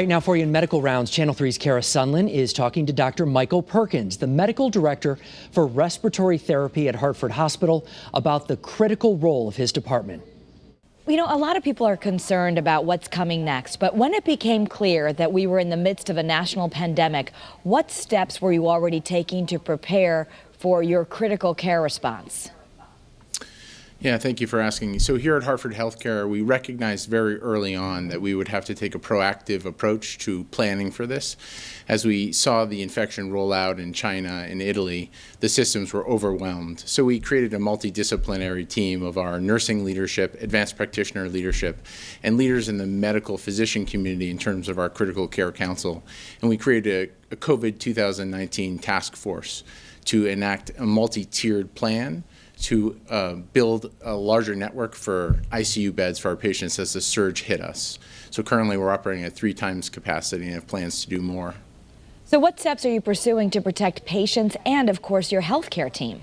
Right now for you in Medical Rounds, Channel 3's Kara Sunland is talking to Dr. Michael Perkins, the medical director for respiratory therapy at Hartford Hospital, about the critical role of his department. You know, a lot of people are concerned about what's coming next, but when it became clear that we were in the midst of a national pandemic, what steps were you already taking to prepare for your critical care response? Yeah, thank you for asking. So here at Hartford Healthcare, we recognized very early on that we would have to take a proactive approach to planning for this. As we saw the infection roll out in China and Italy, the systems were overwhelmed. So we created a multidisciplinary team of our nursing leadership, advanced practitioner leadership, and leaders in the medical physician community in terms of our critical care council. And we created a COVID 2019 task force to enact a multi-tiered plan to build a larger network for ICU beds for our patients as the surge hit us. So currently we're operating at 3 times capacity and have plans to do more. So what steps are you pursuing to protect patients and, of course, your healthcare team?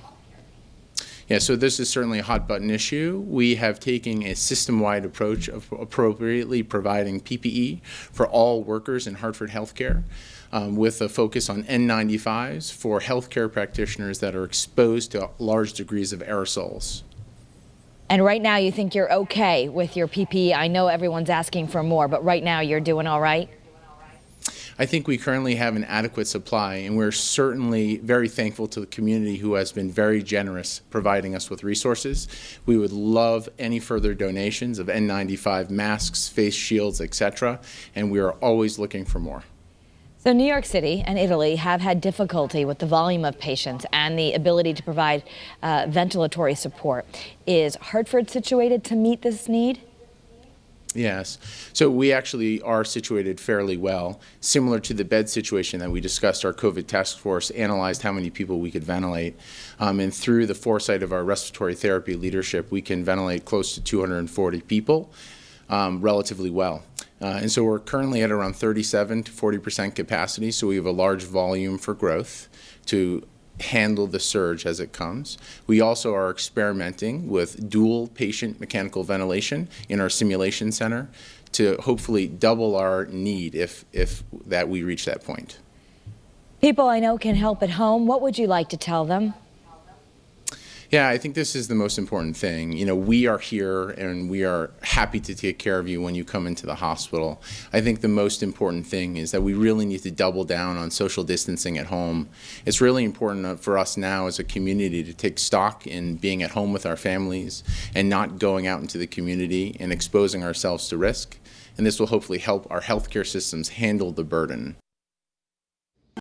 Yeah, so this is certainly a hot button issue. We have taken a system-wide approach of appropriately providing PPE for all workers in Hartford Healthcare, with a focus on N95s for healthcare practitioners that are exposed to large degrees of aerosols. And right now you think you're okay with your PPE? I know everyone's asking for more, but right now you're doing all right? I think we currently have an adequate supply, and we're certainly very thankful to the community who has been very generous providing us with resources. We would love any further donations of N95 masks, face shields, etc., and we are always looking for more. So New York City and Italy have had difficulty with the volume of patients and the ability to provide ventilatory support. Is Hartford situated to meet this need? Yes. So we actually are situated fairly well. Similar to the bed situation that we discussed, our COVID task force analyzed how many people we could ventilate. And through the foresight of our respiratory therapy leadership, we can ventilate close to 240 people relatively well. And so we're currently at around 37 to 40% capacity, so we have a large volume for growth to handle the surge as it comes. We also are experimenting with dual patient mechanical ventilation in our simulation center to hopefully double our need if that we reach that point. People I know can help at home. What would you like to tell them? Yeah, I think this is the most important thing. You know, we are here and we are happy to take care of you when you come into the hospital. I think the most important thing is that we really need to double down on social distancing at home. It's really important for us now as a community to take stock in being at home with our families and not going out into the community and exposing ourselves to risk. And this will hopefully help our healthcare systems handle the burden.